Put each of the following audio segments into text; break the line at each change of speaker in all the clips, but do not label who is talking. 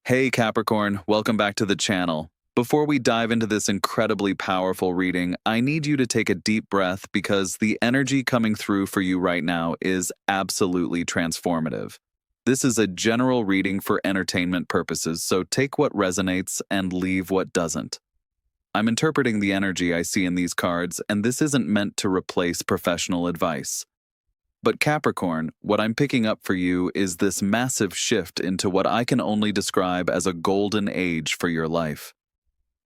Hey Capricorn, welcome back to the channel. Before we dive into this incredibly powerful reading, I need you to take a deep breath because the energy coming through for you right now is absolutely transformative. This is a general reading for entertainment purposes, so take what resonates and leave what doesn't. I'm interpreting the energy I see in these cards, and this isn't meant to replace professional advice. But Capricorn, what I'm picking up for you is this massive shift into what I can only describe as a golden age for your life.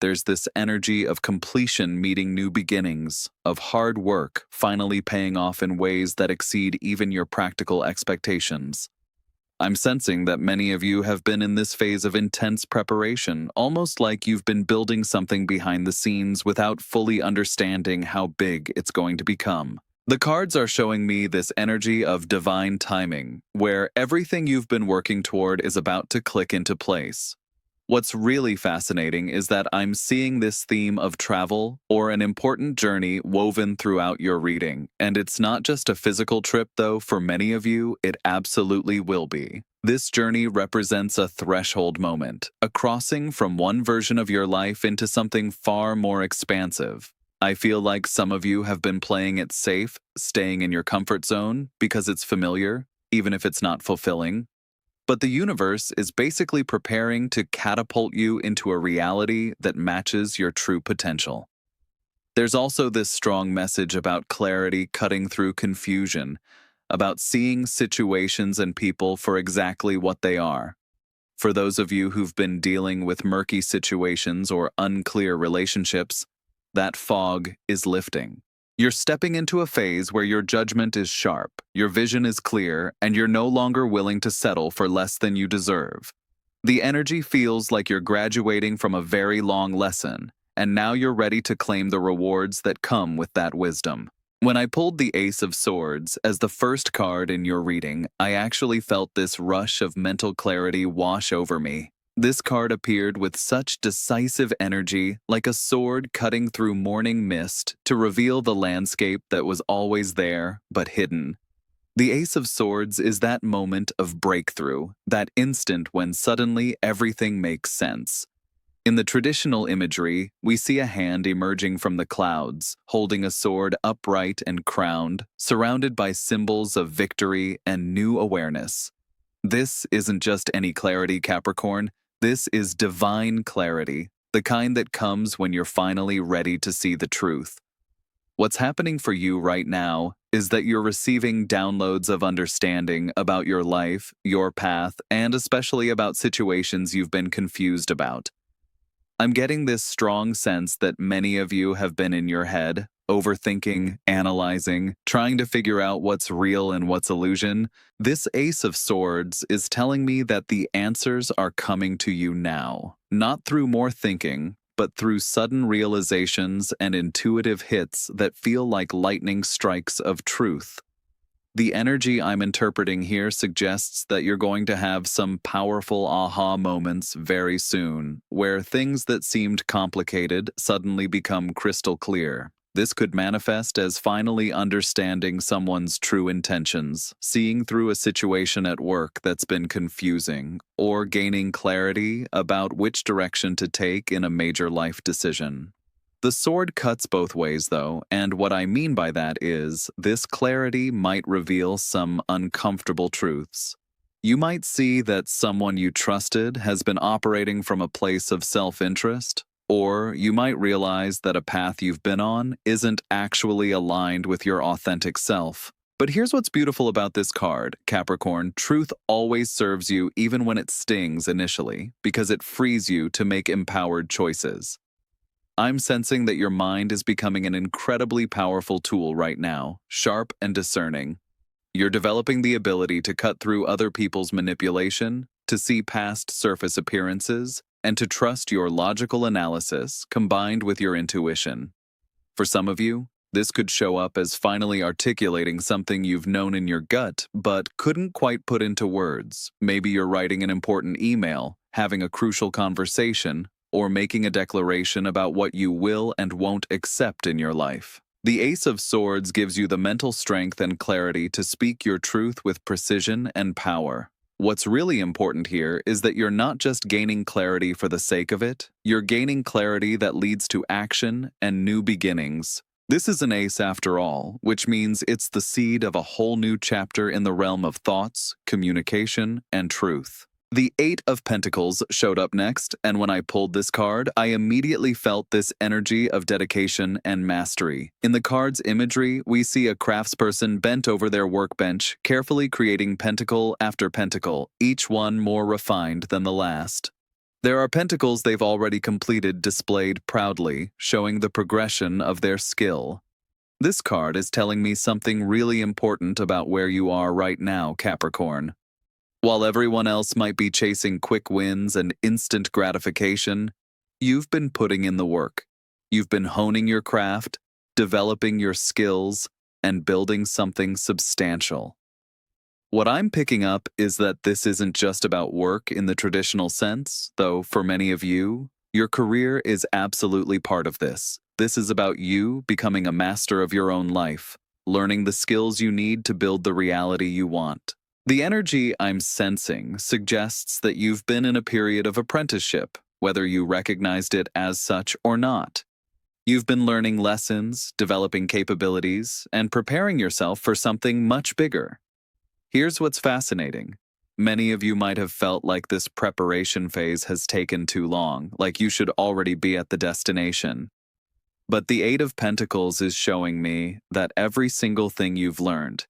There's this energy of completion meeting new beginnings, of hard work finally paying off in ways that exceed even your practical expectations. I'm sensing that many of you have been in this phase of intense preparation, almost like you've been building something behind the scenes without fully understanding how big it's going to become. The cards are showing me this energy of divine timing, where everything you've been working toward is about to click into place. What's really fascinating is that I'm seeing this theme of travel or an important journey woven throughout your reading, and it's not just a physical trip, though for many of you, it absolutely will be. This journey represents a threshold moment, a crossing from one version of your life into something far more expansive. I feel like some of you have been playing it safe, staying in your comfort zone because it's familiar, even if it's not fulfilling. But the universe is basically preparing to catapult you into a reality that matches your true potential. There's also this strong message about clarity cutting through confusion, about seeing situations and people for exactly what they are. For those of you who've been dealing with murky situations or unclear relationships, that fog is lifting. You're stepping into a phase where your judgment is sharp, your vision is clear, and you're no longer willing to settle for less than you deserve. The energy feels like you're graduating from a very long lesson, and now you're ready to claim the rewards that come with that wisdom. When I pulled the Ace of Swords as the first card in your reading, I actually felt this rush of mental clarity wash over me. This card appeared with such decisive energy, like a sword cutting through morning mist to reveal the landscape that was always there, but hidden. The Ace of Swords is that moment of breakthrough, that instant when suddenly everything makes sense. In the traditional imagery, we see a hand emerging from the clouds, holding a sword upright and crowned, surrounded by symbols of victory and new awareness. This isn't just any clarity, Capricorn. This is divine clarity, the kind that comes when you're finally ready to see the truth. What's happening for you right now is that you're receiving downloads of understanding about your life, your path, and especially about situations you've been confused about. I'm getting this strong sense that many of you have been in your head, overthinking, analyzing, trying to figure out what's real and what's illusion. This Ace of Swords is telling me that the answers are coming to you now, not through more thinking, but through sudden realizations and intuitive hits that feel like lightning strikes of truth. The energy I'm interpreting here suggests that you're going to have some powerful aha moments very soon, where things that seemed complicated suddenly become crystal clear. This could manifest as finally understanding someone's true intentions, seeing through a situation at work that's been confusing, or gaining clarity about which direction to take in a major life decision. The sword cuts both ways, though, and what I mean by that is this clarity might reveal some uncomfortable truths. You might see that someone you trusted has been operating from a place of self-interest, or you might realize that a path you've been on isn't actually aligned with your authentic self. But here's what's beautiful about this card, Capricorn. Truth always serves you even when it stings initially, because it frees you to make empowered choices. I'm sensing that your mind is becoming an incredibly powerful tool right now, sharp and discerning. You're developing the ability to cut through other people's manipulation, to see past surface appearances, and to trust your logical analysis combined with your intuition. For some of you, this could show up as finally articulating something you've known in your gut but couldn't quite put into words. Maybe you're writing an important email, having a crucial conversation, or making a declaration about what you will and won't accept in your life. The Ace of Swords gives you the mental strength and clarity to speak your truth with precision and power. What's really important here is that you're not just gaining clarity for the sake of it, you're gaining clarity that leads to action and new beginnings. This is an ace after all, which means it's the seed of a whole new chapter in the realm of thoughts, communication, and truth. The Eight of Pentacles showed up next, and when I pulled this card, I immediately felt this energy of dedication and mastery. In the card's imagery, we see a craftsperson bent over their workbench, carefully creating pentacle after pentacle, each one more refined than the last. There are pentacles they've already completed displayed proudly, showing the progression of their skill. This card is telling me something really important about where you are right now, Capricorn. While everyone else might be chasing quick wins and instant gratification, you've been putting in the work. You've been honing your craft, developing your skills, and building something substantial. What I'm picking up is that this isn't just about work in the traditional sense, though for many of you, your career is absolutely part of this. This is about you becoming a master of your own life, learning the skills you need to build the reality you want. The energy I'm sensing suggests that you've been in a period of apprenticeship, whether you recognized it as such or not. You've been learning lessons, developing capabilities, and preparing yourself for something much bigger. Here's what's fascinating. Many of you might have felt like this preparation phase has taken too long, like you should already be at the destination. But the Eight of Pentacles is showing me that every single thing you've learned,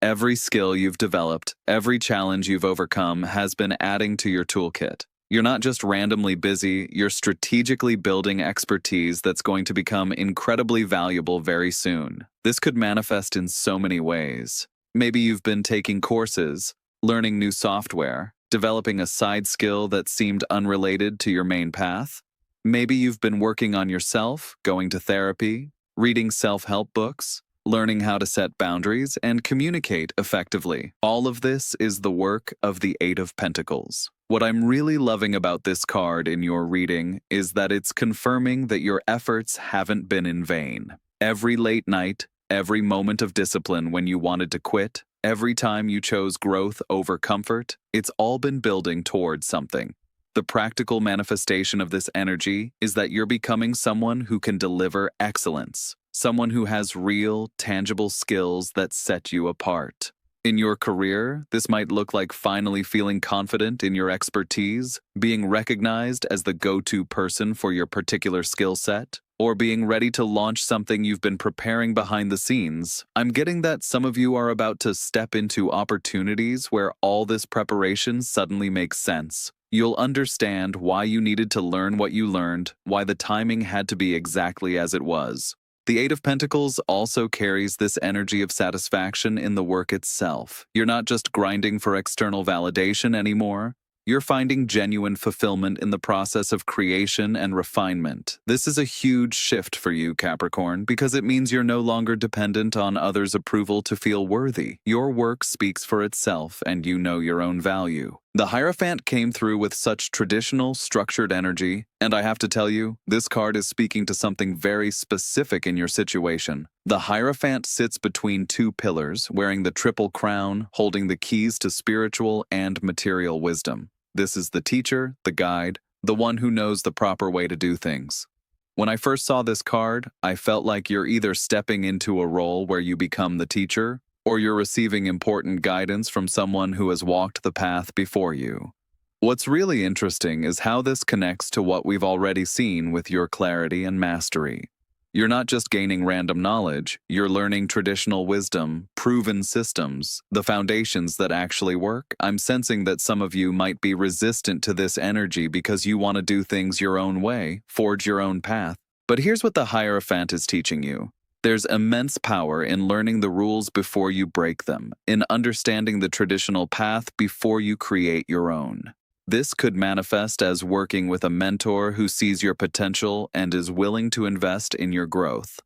every skill you've developed, every challenge you've overcome has been adding to your toolkit. You're not just randomly busy, you're strategically building expertise that's going to become incredibly valuable very soon. This could manifest in so many ways. Maybe you've been taking courses, learning new software, developing a side skill that seemed unrelated to your main path. Maybe you've been working on yourself, going to therapy, reading self-help books, learning how to set boundaries and communicate effectively. All of this is the work of the Eight of Pentacles. What I'm really loving about this card in your reading is that it's confirming that your efforts haven't been in vain. Every late night, every moment of discipline when you wanted to quit, every time you chose growth over comfort, it's all been building towards something. The practical manifestation of this energy is that you're becoming someone who can deliver excellence. Someone who has real, tangible skills that set you apart. In your career, this might look like finally feeling confident in your expertise, being recognized as the go-to person for your particular skill set, or being ready to launch something you've been preparing behind the scenes. I'm getting that some of you are about to step into opportunities where all this preparation suddenly makes sense. You'll understand why you needed to learn what you learned, why the timing had to be exactly as it was. The Eight of Pentacles also carries this energy of satisfaction in the work itself. You're not just grinding for external validation anymore. You're finding genuine fulfillment in the process of creation and refinement. This is a huge shift for you, Capricorn, because it means you're no longer dependent on others' approval to feel worthy. Your work speaks for itself, and you know your own value. The Hierophant came through with such traditional, structured energy, and I have to tell you, this card is speaking to something very specific in your situation. The Hierophant sits between two pillars, wearing the triple crown, holding the keys to spiritual and material wisdom. This is the teacher, the guide, the one who knows the proper way to do things. When I first saw this card, I felt like you're either stepping into a role where you become the teacher, or you're receiving important guidance from someone who has walked the path before you. What's really interesting is how this connects to what we've already seen with your clarity and mastery. You're not just gaining random knowledge, you're learning traditional wisdom, proven systems, the foundations that actually work. I'm sensing that some of you might be resistant to this energy because you want to do things your own way, forge your own path. But here's what the Hierophant is teaching you. There's immense power in learning the rules before you break them, in understanding the traditional path before you create your own. This could manifest as working with a mentor who sees your potential and is willing to invest in your growth.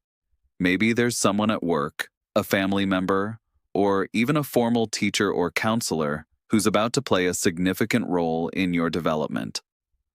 Maybe there's someone at work, a family member, or even a formal teacher or counselor who's about to play a significant role in your development.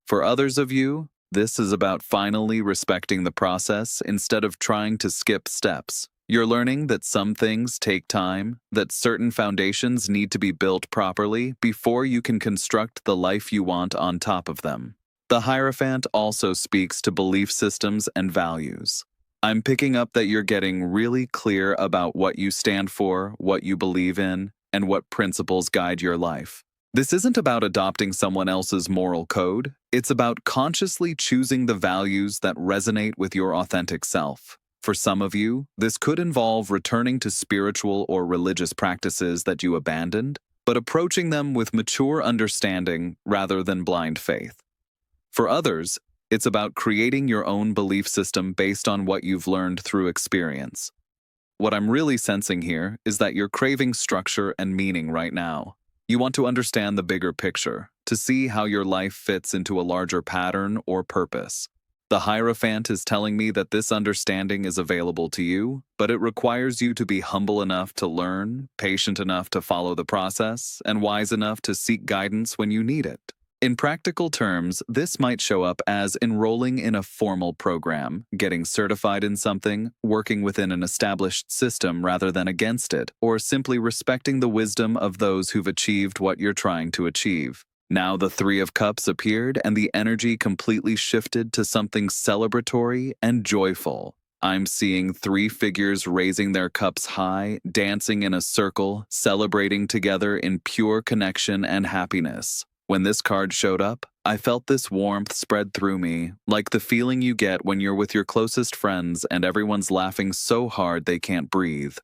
For others of you, this is about finally respecting the process instead of trying to skip steps. You're learning that some things take time, that certain foundations need to be built properly before you can construct the life you want on top of them. The Hierophant also speaks to belief systems and values. I'm picking up that you're getting really clear about what you stand for, what you believe in, and what principles guide your life. This isn't about adopting someone else's moral code, it's about consciously choosing the values that resonate with your authentic self. For some of you, this could involve returning to spiritual or religious practices that you abandoned, but approaching them with mature understanding rather than blind faith. For others, it's about creating your own belief system based on what you've learned through experience. What I'm really sensing here is that you're craving structure and meaning right now. You want to understand the bigger picture, to see how your life fits into a larger pattern or purpose. The Hierophant is telling me that this understanding is available to you, but it requires you to be humble enough to learn, patient enough to follow the process, and wise enough to seek guidance when you need it. In practical terms, this might show up as enrolling in a formal program, getting certified in something, working within an established system rather than against it, or simply respecting the wisdom of those who've achieved what you're trying to achieve. Now the Three of Cups appeared and the energy completely shifted to something celebratory and joyful. I'm seeing three figures raising their cups high, dancing in a circle, celebrating together in pure connection and happiness. When this card showed up, I felt this warmth spread through me, like the feeling you get when you're with your closest friends and everyone's laughing so hard they can't breathe.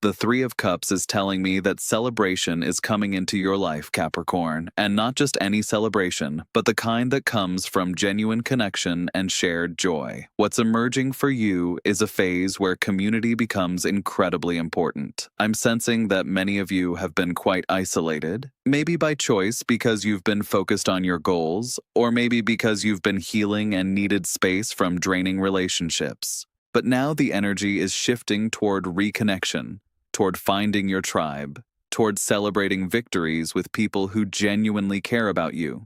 The Three of Cups is telling me that celebration is coming into your life, Capricorn, and not just any celebration, but the kind that comes from genuine connection and shared joy. What's emerging for you is a phase where community becomes incredibly important. I'm sensing that many of you have been quite isolated, maybe by choice because you've been focused on your goals, or maybe because you've been healing and needed space from draining relationships. But now the energy is shifting toward reconnection, toward finding your tribe, toward celebrating victories with people who genuinely care about you.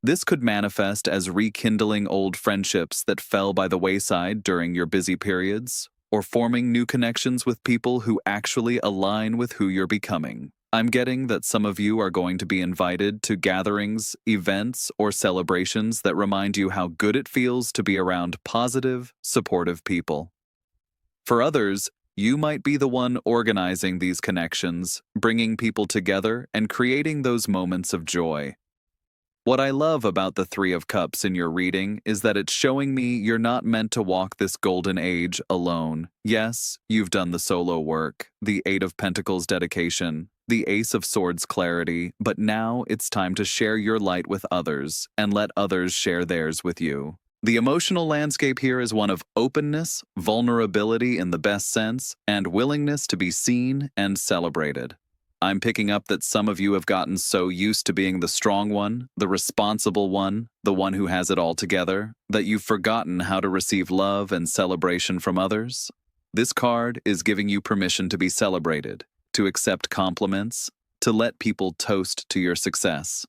This could manifest as rekindling old friendships that fell by the wayside during your busy periods, or forming new connections with people who actually align with who you're becoming. I'm getting that some of you are going to be invited to gatherings, events, or celebrations that remind you how good it feels to be around positive, supportive people. For others, you might be the one organizing these connections, bringing people together, and creating those moments of joy. What I love about the Three of Cups in your reading is that it's showing me you're not meant to walk this golden age alone. Yes, you've done the solo work, the Eight of Pentacles dedication, the Ace of Swords clarity, but now it's time to share your light with others and let others share theirs with you. The emotional landscape here is one of openness, vulnerability in the best sense, and willingness to be seen and celebrated. I'm picking up that some of you have gotten so used to being the strong one, the responsible one, the one who has it all together, that you've forgotten how to receive love and celebration from others. This card is giving you permission to be celebrated, to accept compliments, to let people toast to your success.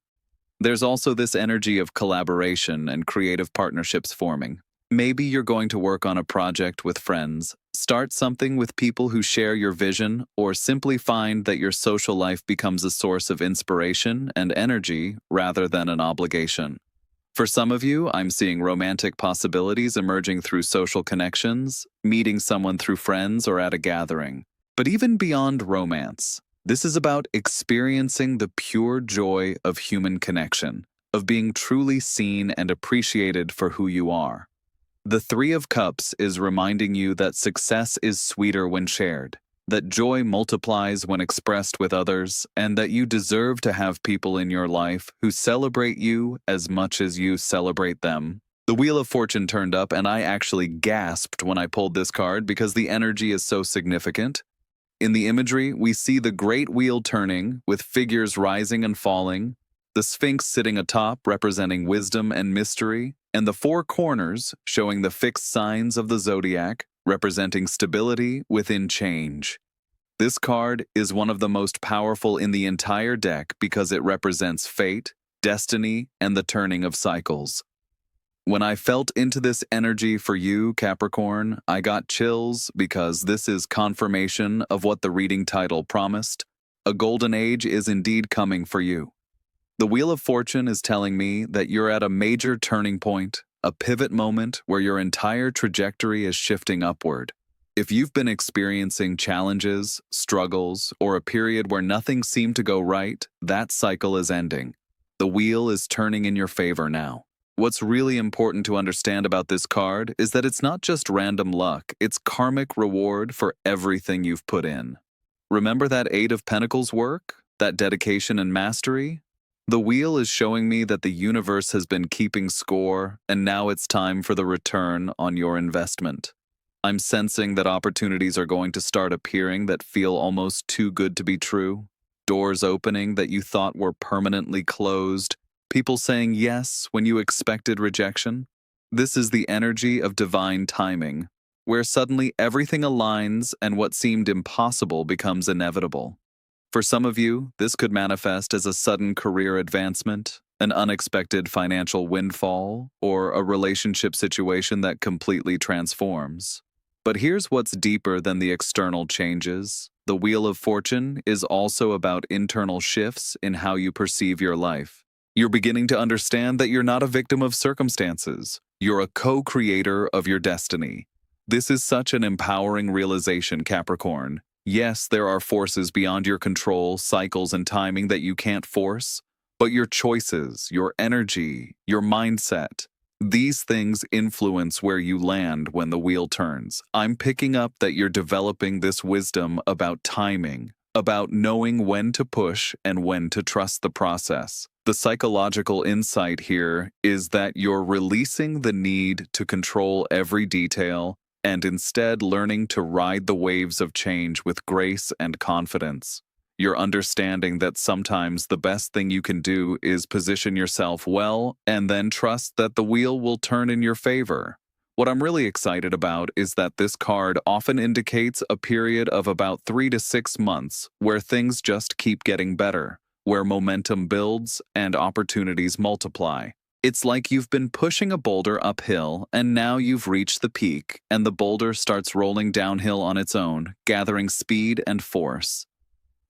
There's also this energy of collaboration and creative partnerships forming. Maybe you're going to work on a project with friends, start something with people who share your vision, or simply find that your social life becomes a source of inspiration and energy rather than an obligation. For some of you, I'm seeing romantic possibilities emerging through social connections, meeting someone through friends or at a gathering. But even beyond romance, this is about experiencing the pure joy of human connection, of being truly seen and appreciated for who you are. The Three of Cups is reminding you that success is sweeter when shared, that joy multiplies when expressed with others, and that you deserve to have people in your life who celebrate you as much as you celebrate them. The Wheel of Fortune turned up, and I actually gasped when I pulled this card because the energy is so significant. In the imagery, we see the great wheel turning, with figures rising and falling, the Sphinx sitting atop representing wisdom and mystery, and the four corners showing the fixed signs of the zodiac, representing stability within change. This card is one of the most powerful in the entire deck because it represents fate, destiny, and the turning of cycles. When I felt into this energy for you, Capricorn, I got chills because this is confirmation of what the reading title promised. A golden age is indeed coming for you. The Wheel of Fortune is telling me that you're at a major turning point, a pivot moment where your entire trajectory is shifting upward. If you've been experiencing challenges, struggles, or a period where nothing seemed to go right, that cycle is ending. The wheel is turning in your favor now. What's really important to understand about this card is that it's not just random luck, it's karmic reward for everything you've put in. Remember that Eight of Pentacles work? That dedication and mastery? The wheel is showing me that the universe has been keeping score, and now it's time for the return on your investment. I'm sensing that opportunities are going to start appearing that feel almost too good to be true. Doors opening that you thought were permanently closed. People saying yes when you expected rejection. This is the energy of divine timing, where suddenly everything aligns and what seemed impossible becomes inevitable. For some of you, this could manifest as a sudden career advancement, an unexpected financial windfall, or a relationship situation that completely transforms. But here's what's deeper than the external changes. The Wheel of Fortune is also about internal shifts in how you perceive your life. You're beginning to understand that you're not a victim of circumstances. You're a co-creator of your destiny. This is such an empowering realization, Capricorn. Yes, there are forces beyond your control, cycles and timing that you can't force, but your choices, your energy, your mindset, these things influence where you land when the wheel turns. I'm picking up that you're developing this wisdom about timing, about knowing when to push and when to trust the process. The psychological insight here is that you're releasing the need to control every detail and instead learning to ride the waves of change with grace and confidence. You're understanding that sometimes the best thing you can do is position yourself well and then trust that the wheel will turn in your favor. What I'm really excited about is that this card often indicates a period of about 3 to 6 months where things just keep getting better, where momentum builds and opportunities multiply. It's like you've been pushing a boulder uphill and now you've reached the peak and the boulder starts rolling downhill on its own, gathering speed and force.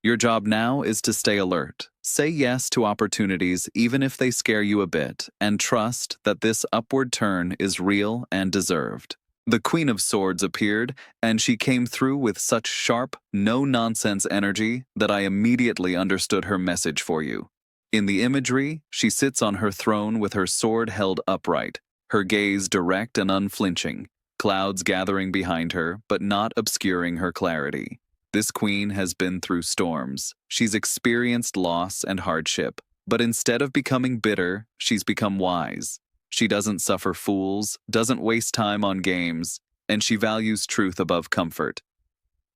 Your job now is to stay alert. Say yes to opportunities even if they scare you a bit, and trust that this upward turn is real and deserved. The Queen of Swords appeared, and she came through with such sharp, no-nonsense energy that I immediately understood her message for you. In the imagery, she sits on her throne with her sword held upright, her gaze direct and unflinching, clouds gathering behind her but not obscuring her clarity. This queen has been through storms. She's experienced loss and hardship, but instead of becoming bitter, she's become wise. She doesn't suffer fools, doesn't waste time on games, and she values truth above comfort.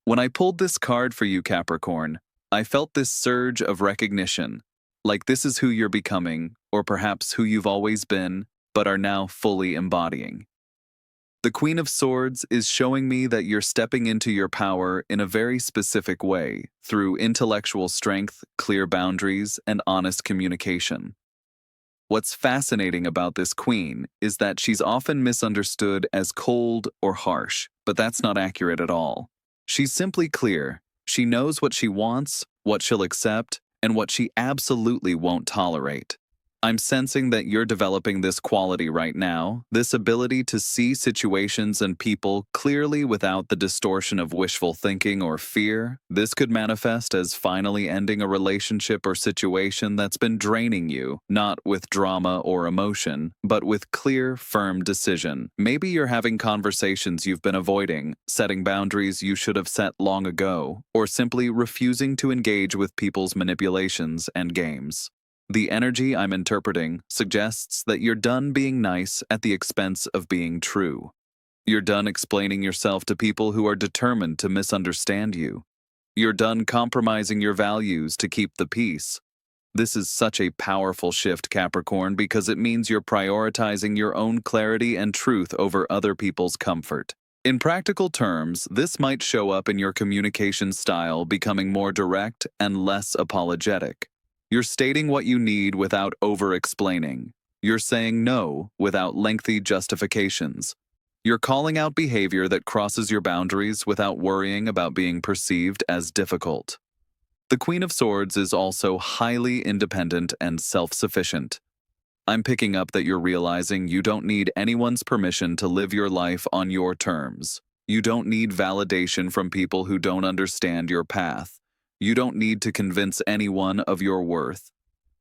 When I pulled this card for you, Capricorn, I felt this surge of recognition, like this is who you're becoming, or perhaps who you've always been, but are now fully embodying. The Queen of Swords is showing me that you're stepping into your power in a very specific way, through intellectual strength, clear boundaries, and honest communication. What's fascinating about this queen is that she's often misunderstood as cold or harsh, but that's not accurate at all. She's simply clear. She knows what she wants, what she'll accept, and what she absolutely won't tolerate. I'm sensing that you're developing this quality right now, this ability to see situations and people clearly without the distortion of wishful thinking or fear. This could manifest as finally ending a relationship or situation that's been draining you, not with drama or emotion, but with clear, firm decision. Maybe you're having conversations you've been avoiding, setting boundaries you should have set long ago, or simply refusing to engage with people's manipulations and games. The energy I'm interpreting suggests that you're done being nice at the expense of being true. You're done explaining yourself to people who are determined to misunderstand you. You're done compromising your values to keep the peace. This is such a powerful shift, Capricorn, because it means you're prioritizing your own clarity and truth over other people's comfort. In practical terms, this might show up in your communication style becoming more direct and less apologetic. You're stating what you need without over-explaining. You're saying no without lengthy justifications. You're calling out behavior that crosses your boundaries without worrying about being perceived as difficult. The Queen of Swords is also highly independent and self-sufficient. I'm picking up that you're realizing you don't need anyone's permission to live your life on your terms. You don't need validation from people who don't understand your path. You don't need to convince anyone of your worth.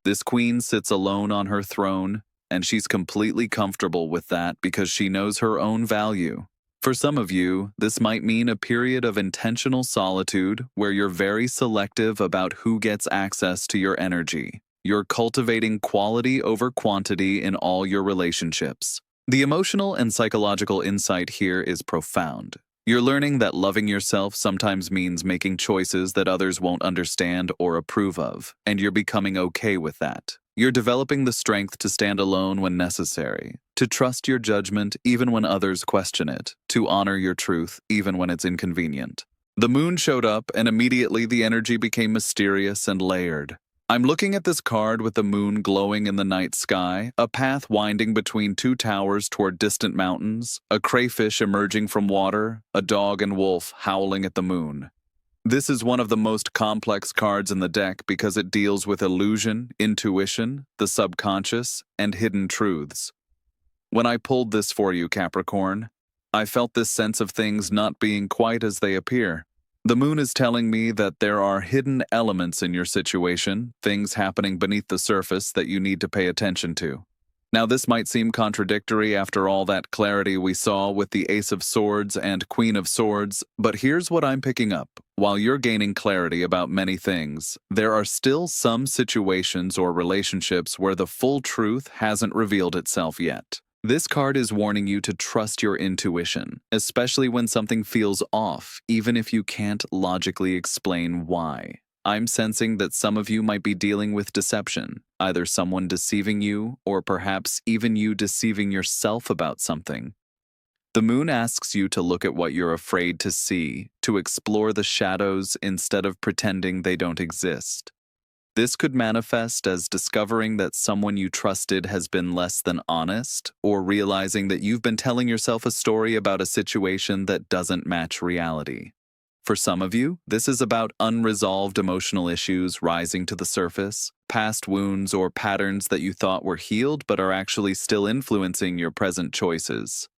This queen sits alone on her throne, and she's completely comfortable with that because she knows her own value. For some of you, this might mean a period of intentional solitude where you're very selective about who gets access to your energy. You're cultivating quality over quantity in all your relationships. The emotional and psychological insight here is profound. You're learning that loving yourself sometimes means making choices that others won't understand or approve of, and you're becoming okay with that. You're developing the strength to stand alone when necessary, to trust your judgment even when others question it, to honor your truth even when it's inconvenient. The moon showed up, and immediately the energy became mysterious and layered. I'm looking at this card with the moon glowing in the night sky, a path winding between two towers toward distant mountains, a crayfish emerging from water, a dog and wolf howling at the moon. This is one of the most complex cards in the deck because it deals with illusion, intuition, the subconscious, and hidden truths. When I pulled this for you, Capricorn, I felt this sense of things not being quite as they appear. The moon is telling me that there are hidden elements in your situation, things happening beneath the surface that you need to pay attention to. Now, this might seem contradictory after all that clarity we saw with the Ace of Swords and Queen of Swords, but here's what I'm picking up. While you're gaining clarity about many things, there are still some situations or relationships where the full truth hasn't revealed itself yet. This card is warning you to trust your intuition, especially when something feels off, even if you can't logically explain why. I'm sensing that some of you might be dealing with deception, either someone deceiving you or perhaps even you deceiving yourself about something. The moon asks you to look at what you're afraid to see, to explore the shadows instead of pretending they don't exist. This could manifest as discovering that someone you trusted has been less than honest, or realizing that you've been telling yourself a story about a situation that doesn't match reality. For some of you, this is about unresolved emotional issues rising to the surface, past wounds or patterns that you thought were healed but are actually still influencing your present choices.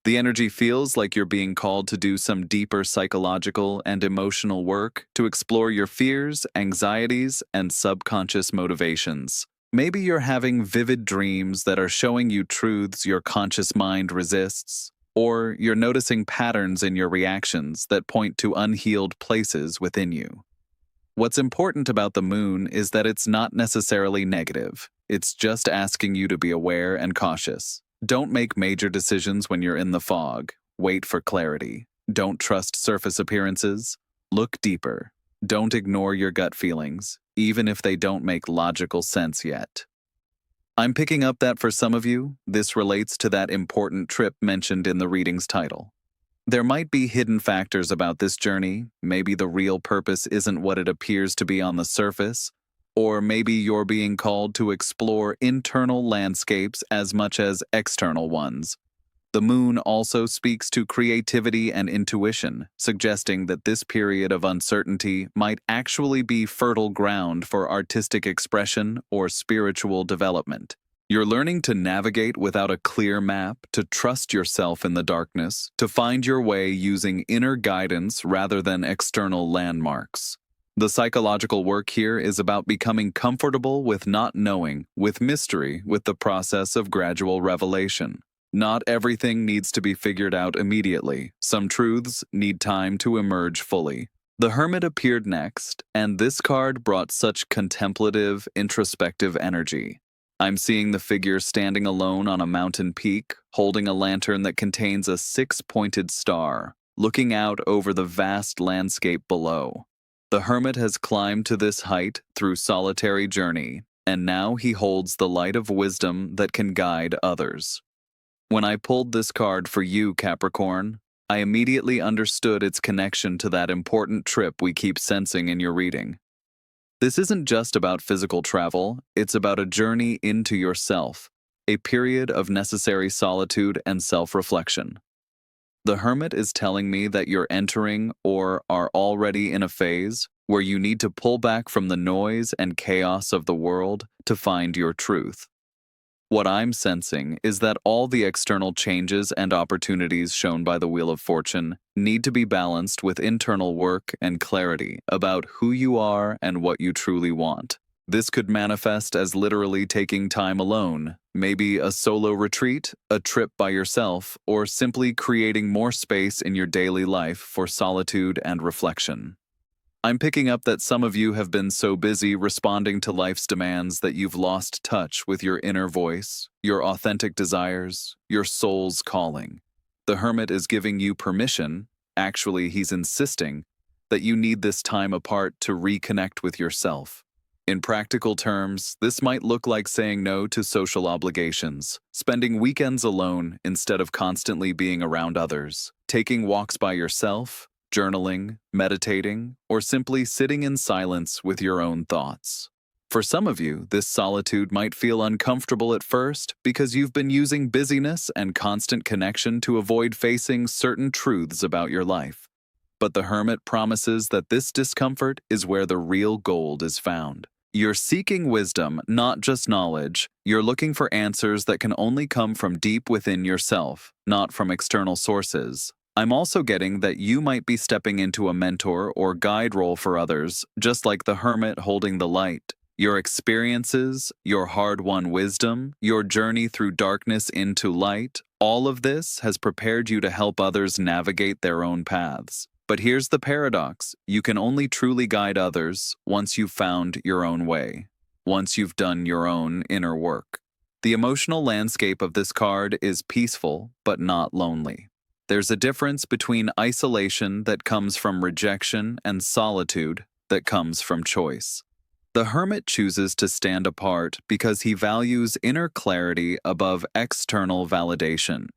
The energy feels like you're being called to do some deeper psychological and emotional work to explore your fears, anxieties, and subconscious motivations. Maybe you're having vivid dreams that are showing you truths your conscious mind resists, or you're noticing patterns in your reactions that point to unhealed places within you. What's important about the moon is that it's not necessarily negative. It's just asking you to be aware and cautious. Don't make major decisions when you're in the fog. Wait for clarity. Don't trust surface appearances. Look deeper. Don't ignore your gut feelings, even if they don't make logical sense yet. I'm picking up that for some of you, this relates to that important trip mentioned in the reading's title. There might be hidden factors about this journey. Maybe the real purpose isn't what it appears to be on the surface. Or maybe you're being called to explore internal landscapes as much as external ones. The moon also speaks to creativity and intuition, suggesting that this period of uncertainty might actually be fertile ground for artistic expression or spiritual development. You're learning to navigate without a clear map, to trust yourself in the darkness, to find your way using inner guidance rather than external landmarks. The psychological work here is about becoming comfortable with not knowing, with mystery, with the process of gradual revelation. Not everything needs to be figured out immediately. Some truths need time to emerge fully. The Hermit appeared next, and this card brought such contemplative, introspective energy. I'm seeing the figure standing alone on a mountain peak, holding a lantern that contains a six-pointed star, looking out over the vast landscape below. The hermit has climbed to this height through solitary journey, and now he holds the light of wisdom that can guide others. When I pulled this card for you, Capricorn, I immediately understood its connection to that important trip we keep sensing in your reading. This isn't just about physical travel, it's about a journey into yourself, a period of necessary solitude and self-reflection. The Hermit is telling me that you're entering or are already in a phase where you need to pull back from the noise and chaos of the world to find your truth. What I'm sensing is that all the external changes and opportunities shown by the Wheel of Fortune need to be balanced with internal work and clarity about who you are and what you truly want. This could manifest as literally taking time alone, maybe a solo retreat, a trip by yourself, or simply creating more space in your daily life for solitude and reflection. I'm picking up that some of you have been so busy responding to life's demands that you've lost touch with your inner voice, your authentic desires, your soul's calling. The Hermit is giving you permission, actually he's insisting, that you need this time apart to reconnect with yourself. In practical terms, this might look like saying no to social obligations, spending weekends alone instead of constantly being around others, taking walks by yourself, journaling, meditating, or simply sitting in silence with your own thoughts. For some of you, this solitude might feel uncomfortable at first because you've been using busyness and constant connection to avoid facing certain truths about your life. But the Hermit promises that this discomfort is where the real gold is found. You're seeking wisdom, not just knowledge. You're looking for answers that can only come from deep within yourself, not from external sources. I'm also getting that you might be stepping into a mentor or guide role for others, just like the Hermit holding the light. Your experiences, your hard-won wisdom, your journey through darkness into light, all of this has prepared you to help others navigate their own paths. But here's the paradox. You can only truly guide others once you've found your own way, once you've done your own inner work. The emotional landscape of this card is peaceful, but not lonely. There's a difference between isolation that comes from rejection and solitude that comes from choice. The Hermit chooses to stand apart because he values inner clarity above external validation.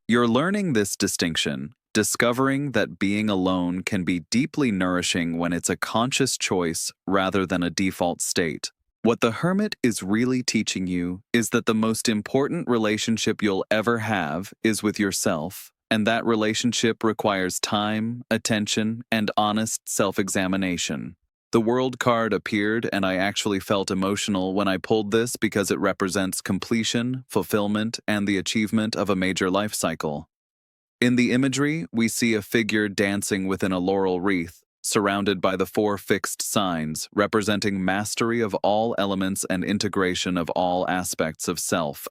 You're learning this distinction, discovering that being alone can be deeply nourishing when it's a conscious choice rather than a default state. What the Hermit is really teaching you is that the most important relationship you'll ever have is with yourself, and that relationship requires time, attention, and honest self-examination. The World card appeared, and I actually felt emotional when I pulled this because it represents completion, fulfillment, and the achievement of a major life cycle. In the imagery, we see a figure dancing within a laurel wreath, surrounded by the 4 fixed signs, representing mastery of all elements and integration of all aspects of self.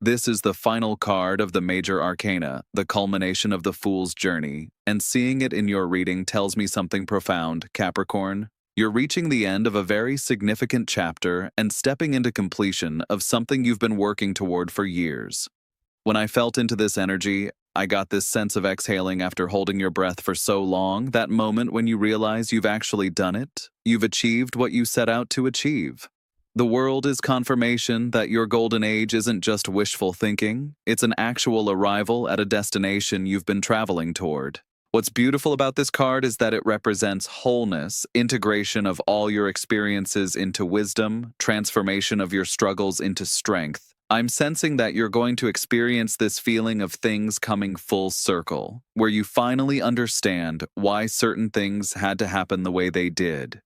This is the final card of the major arcana, the culmination of the Fool's journey, and seeing it in your reading tells me something profound, Capricorn. You're reaching the end of a very significant chapter and stepping into completion of something you've been working toward for years. When I felt into this energy, I got this sense of exhaling after holding your breath for so long, that moment when you realize you've actually done it, you've achieved what you set out to achieve. The world is confirmation that your golden age isn't just wishful thinking, it's an actual arrival at a destination you've been traveling toward. What's beautiful about this card is that it represents wholeness, integration of all your experiences into wisdom, transformation of your struggles into strength. I'm sensing that you're going to experience this feeling of things coming full circle, where you finally understand why certain things had to happen the way they did.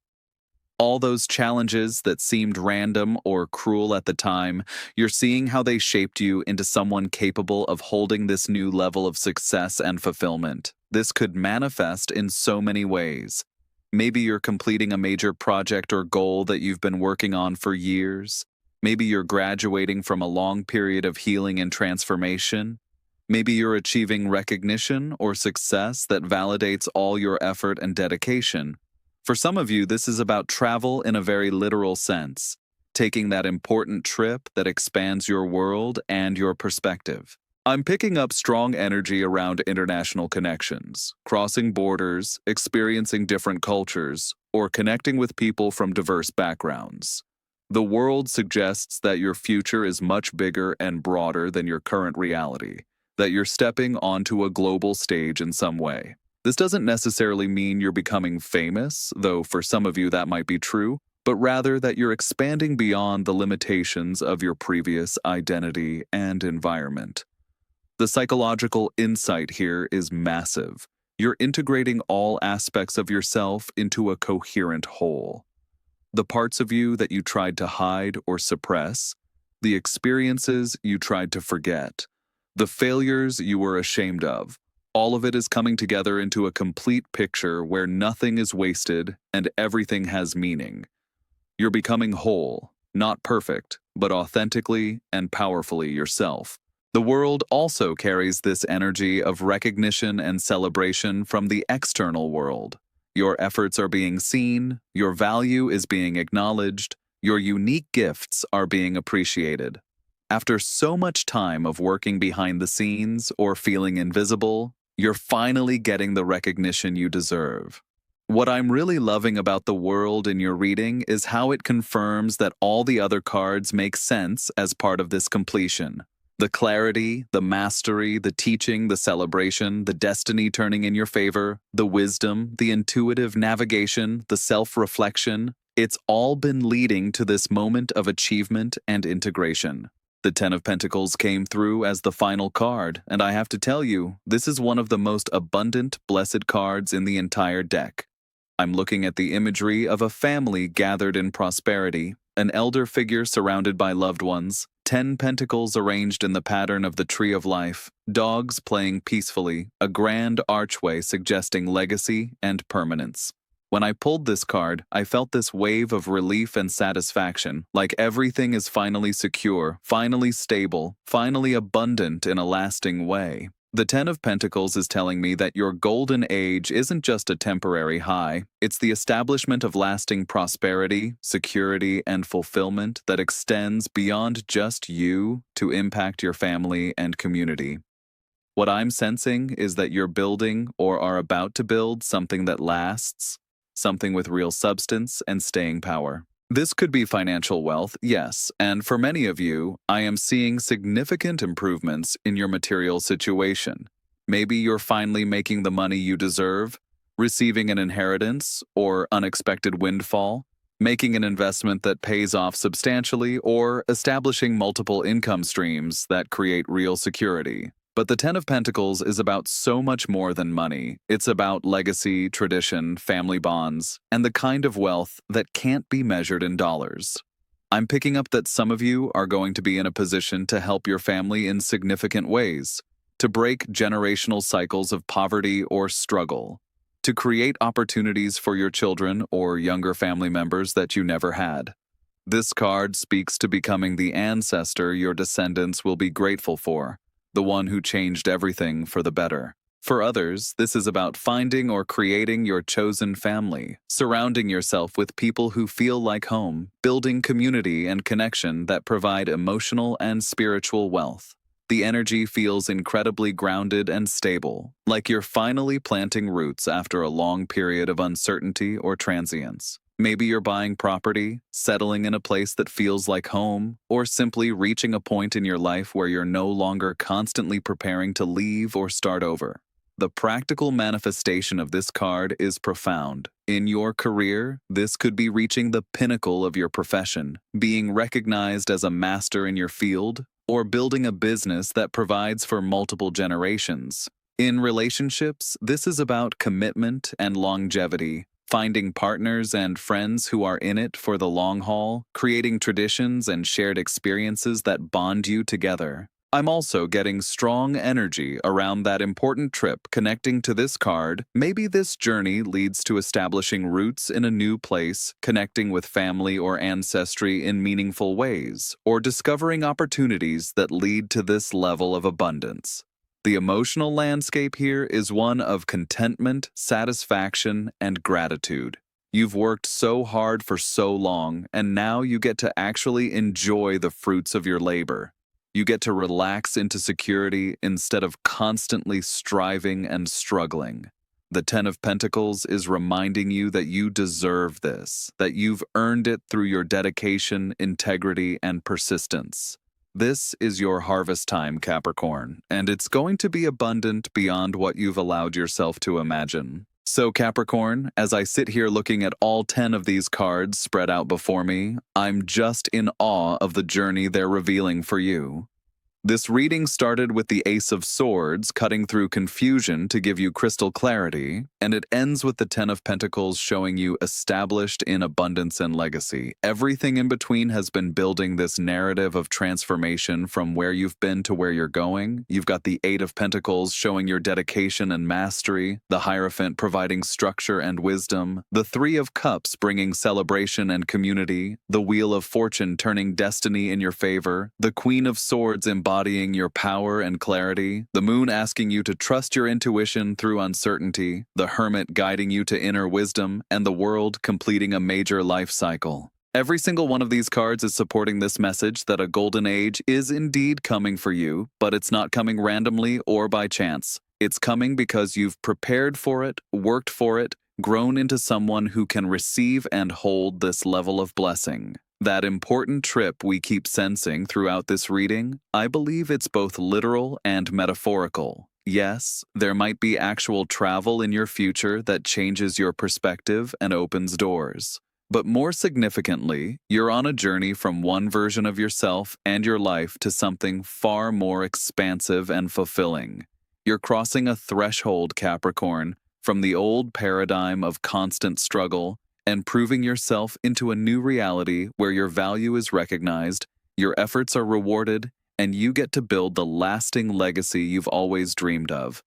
All those challenges that seemed random or cruel at the time, you're seeing how they shaped you into someone capable of holding this new level of success and fulfillment. This could manifest in so many ways. Maybe you're completing a major project or goal that you've been working on for years. Maybe you're graduating from a long period of healing and transformation. Maybe you're achieving recognition or success that validates all your effort and dedication. For some of you, this is about travel in a very literal sense, taking that important trip that expands your world and your perspective. I'm picking up strong energy around international connections, crossing borders, experiencing different cultures, or connecting with people from diverse backgrounds. The world suggests that your future is much bigger and broader than your current reality, that you're stepping onto a global stage in some way. This doesn't necessarily mean you're becoming famous, though for some of you that might be true, but rather that you're expanding beyond the limitations of your previous identity and environment. The psychological insight here is massive. You're integrating all aspects of yourself into a coherent whole. The parts of you that you tried to hide or suppress, the experiences you tried to forget, the failures you were ashamed of, all of it is coming together into a complete picture where nothing is wasted and everything has meaning. You're becoming whole, not perfect, but authentically and powerfully yourself. The world also carries this energy of recognition and celebration from the external world. Your efforts are being seen, your value is being acknowledged, your unique gifts are being appreciated. After so much time of working behind the scenes or feeling invisible, you're finally getting the recognition you deserve. What I'm really loving about the world in your reading is how it confirms that all the other cards make sense as part of this completion. The clarity, the mastery, the teaching, the celebration, the destiny turning in your favor, the wisdom, the intuitive navigation, the self-reflection, it's all been leading to this moment of achievement and integration. The Ten of Pentacles came through as the final card, and I have to tell you, this is one of the most abundant, blessed cards in the entire deck. I'm looking at the imagery of a family gathered in prosperity, an elder figure surrounded by loved ones, 10 pentacles arranged in the pattern of the tree of life, dogs playing peacefully, a grand archway suggesting legacy and permanence. When I pulled this card, I felt this wave of relief and satisfaction, like everything is finally secure, finally stable, finally abundant in a lasting way. The Ten of Pentacles is telling me that your golden age isn't just a temporary high, it's the establishment of lasting prosperity, security, and fulfillment that extends beyond just you to impact your family and community. What I'm sensing is that you're building or are about to build something that lasts, something with real substance and staying power. This could be financial wealth, yes, and for many of you, I am seeing significant improvements in your material situation. Maybe you're finally making the money you deserve, receiving an inheritance or unexpected windfall, making an investment that pays off substantially, or establishing multiple income streams that create real security. But the Ten of Pentacles is about so much more than money. It's about legacy, tradition, family bonds, and the kind of wealth that can't be measured in dollars. I'm picking up that some of you are going to be in a position to help your family in significant ways, to break generational cycles of poverty or struggle, to create opportunities for your children or younger family members that you never had. This card speaks to becoming the ancestor your descendants will be grateful for, the one who changed everything for the better. For others, this is about finding or creating your chosen family, surrounding yourself with people who feel like home, building community and connection that provide emotional and spiritual wealth. The energy feels incredibly grounded and stable, like you're finally planting roots after a long period of uncertainty or transience. Maybe you're buying property, settling in a place that feels like home, or simply reaching a point in your life where you're no longer constantly preparing to leave or start over. The practical manifestation of this card is profound. In your career, this could be reaching the pinnacle of your profession, being recognized as a master in your field, or building a business that provides for multiple generations. In relationships, this is about commitment and longevity, finding partners and friends who are in it for the long haul, creating traditions and shared experiences that bond you together. I'm also getting strong energy around that important trip connecting to this card. Maybe this journey leads to establishing roots in a new place, connecting with family or ancestry in meaningful ways, or discovering opportunities that lead to this level of abundance. The emotional landscape here is one of contentment, satisfaction, and gratitude. You've worked so hard for so long, and now you get to actually enjoy the fruits of your labor. You get to relax into security instead of constantly striving and struggling. The Ten of Pentacles is reminding you that you deserve this, that you've earned it through your dedication, integrity, and persistence. This is your harvest time, Capricorn, and it's going to be abundant beyond what you've allowed yourself to imagine. So, Capricorn, as I sit here looking at all 10 of these cards spread out before me, I'm just in awe of the journey they're revealing for you. This reading started with the Ace of Swords cutting through confusion to give you crystal clarity, and it ends with the Ten of Pentacles showing you established in abundance and legacy. Everything in between has been building this narrative of transformation from where you've been to where you're going. You've got the Eight of Pentacles showing your dedication and mastery, the Hierophant providing structure and wisdom, the Three of Cups bringing celebration and community, the Wheel of Fortune turning destiny in your favor, the Queen of Swords embodying your power and clarity, the Moon asking you to trust your intuition through uncertainty, the Hermit guiding you to inner wisdom, and the World completing a major life cycle. Every single one of these cards is supporting this message that a golden age is indeed coming for you, but it's not coming randomly or by chance. It's coming because you've prepared for it, worked for it, grown into someone who can receive and hold this level of blessing. That important trip we keep sensing throughout this reading, I believe it's both literal and metaphorical. Yes, there might be actual travel in your future that changes your perspective and opens doors. But more significantly, you're on a journey from one version of yourself and your life to something far more expansive and fulfilling. You're crossing a threshold, Capricorn, from the old paradigm of constant struggle and proving yourself into a new reality where your value is recognized, your efforts are rewarded, and you get to build the lasting legacy you've always dreamed of.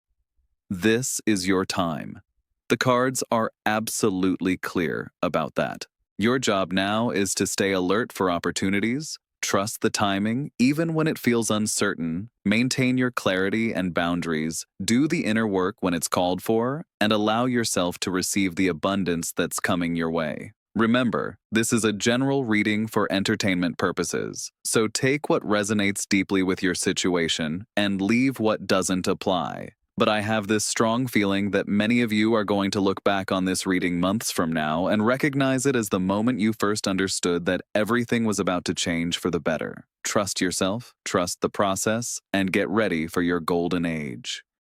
This is your time. The cards are absolutely clear about that. Your job now is to stay alert for opportunities, trust the timing even when it feels uncertain, maintain your clarity and boundaries, do the inner work when it's called for, and allow yourself to receive the abundance that's coming your way. Remember, this is a general reading for entertainment purposes, so take what resonates deeply with your situation and leave what doesn't apply. But I have this strong feeling that many of you are going to look back on this reading months from now and recognize it as the moment you first understood that everything was about to change for the better. Trust yourself, trust the process, and get ready for your golden age.